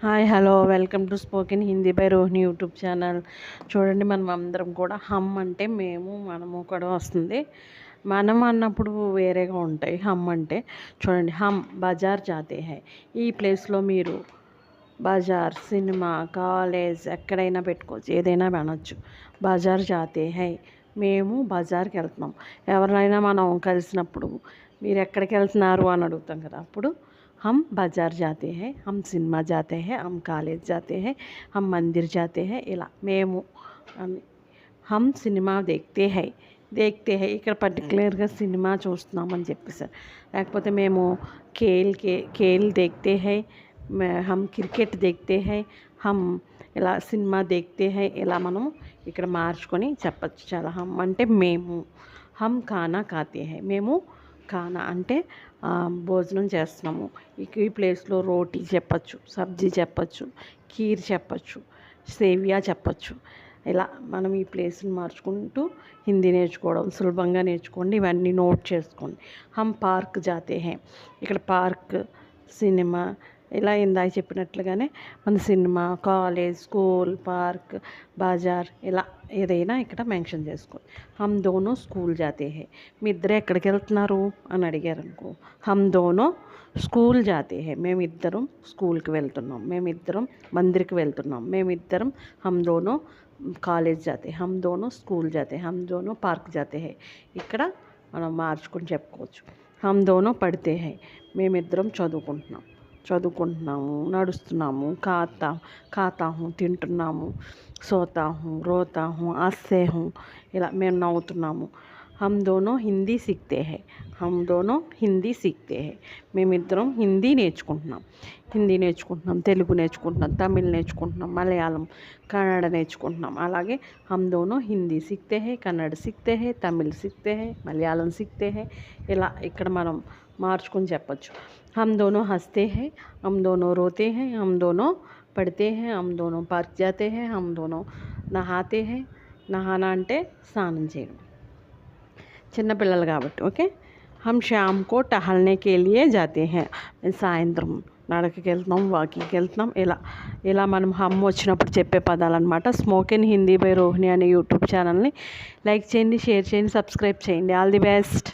Hi hello welcome to spoken Hindi by Rohini YouTube channel. చూడండి, మనం అందరం కూడా హమ్ అంటే మనము కూడా వస్తుంది. మనం అన్నప్పుడు వేరేగా ఉంటాయి. హమ్ అంటే చూడండి, హమ్ బజార్ జాతే హై. ఈ ప్లేస్లో మీరు బజార్, సినిమా, కాలేజ్ ఎక్కడైనా పెట్టుకోవచ్చు, ఏదైనా వినొచ్చు. బజార్ జాతే హై, మేము బజార్కి వెళ్తున్నాం. ఎవరినైనా మనం కలిసినప్పుడు మీరు ఎక్కడికి వెళ్తున్నారు అని అడుగుతాం కదా, అప్పుడు हम बाज़ार जाते हैं, हम सिनेमा जाते हैं, हम कॉलेज जाते हैं, हम मंदिर जाते हैं. ఇలా మేము हम సినిమా देखते हैं ఇక్కడ పర్టికులర్గా సినిమా చూస్తున్నామని చెప్పేసారు. లేకపోతే మేము खेल देखते हैं, हम క్రికెట్ देखते हैं, हम ఇలా సినిమా देखते हैं. ఇలా మనం ఇక్కడ మార్చుకొని చెప్పచ్చు. చాలా హమ్ అంటే మేము. हम खाना खाते हैं, మేము ఖానా అంటే భోజనం చేస్తున్నాము. ఈ ప్లేస్లో రోటీ చెప్పచ్చు, సబ్జీ చెప్పచ్చు, కీర్ చెప్పచ్చు, సేవియా చెప్పచ్చు. ఇలా మనం ఈ ప్లేస్ని మార్చుకుంటూ హిందీ నేర్చుకోవడం సులభంగా నేర్చుకోండి. ఇవన్నీ నోట్ చేసుకోండి. హమ్ పార్క్ జాతే హై, ఇక్కడ పార్క్, సినిమా, ఇలా ఇందాక చెప్పినట్లుగానే మన సినిమా, కాలేజ్, స్కూల్, పార్క్, బాజార్ ఇలా ఏదైనా ఇక్కడ మెన్షన్ చేసుకోండి. హమ్ దోనో స్కూల్ జాతే హై, మీ ఇద్దరే ఎక్కడికి వెళ్తున్నారు అని అడిగారు అనుకో, హమ్ దోనో స్కూల్ జాతే హై, మేమిద్దరం స్కూల్కి వెళ్తున్నాం, మేమిద్దరం మందిర్కి వెళ్తున్నాం, మేమిద్దరం హమ్ దోనో కాలేజ్ జాతే, హమ్ దోనో స్కూల్ జాతే, హమ్ దోనో పార్క్ జాతే హై. ఇక్కడ మనం మార్చుకొని చెప్పుకోవచ్చు. హమ్ దోనో పడితే హై, మేమిద్దరం చదువుకుంటున్నాము, నడుస్తున్నాము, ఖాతా హూ తింటున్నాము, సోతా హూ రోతా హూ హస్తే హూ ఇలా మేము నవ్వుతున్నాము. హమ్ దోనో హిందీ సీఖతే హై, హమ్ దోనో హిందీ సీఖతే హై, మేమిద్దరం హిందీ నేర్చుకుంటున్నాం, తెలుగు నేర్చుకుంటున్నాం, తమిళ్ నేర్చుకుంటున్నాం, మలయాళం, కన్నడ నేర్చుకుంటున్నాం. అలాగే హమ్ దోనో హిందీ సీఖతే హై, కన్నడ సీఖతే హై, తమిళ్ సీఖతే హై, మలయాళం సీఖతే హై. ఇలా ఇక్కడ మనం మార్చుకొని చెప్పచ్చు. हम दोनों हंसते हैं, हम दोनों रोते हैं, हम दोनों पढ़ते हैं, हम दोनों पार्क जाते हैं, हम दोनों नहाते हैं. నహానా అంటే స్నానం చేయడం, చిన్నపిల్లలు కాబట్టి. ఓకే, हम शाम को टहलने के लिए जाते हैं, సాయంత్రం నడకకి వెళ్తున్నాం, వాకింగ్కి వెళ్తున్నాం. ఇలా మనం హమ్ వచ్చినప్పుడు చెప్పే పదాలన్నమాట. స్పోకెన్ హిందీ బై రోహిణి అనే యూట్యూబ్ ఛానల్ని లైక్ చేయండి, షేర్ చేయండి, సబ్స్క్రైబ్ చేయండి. All the best.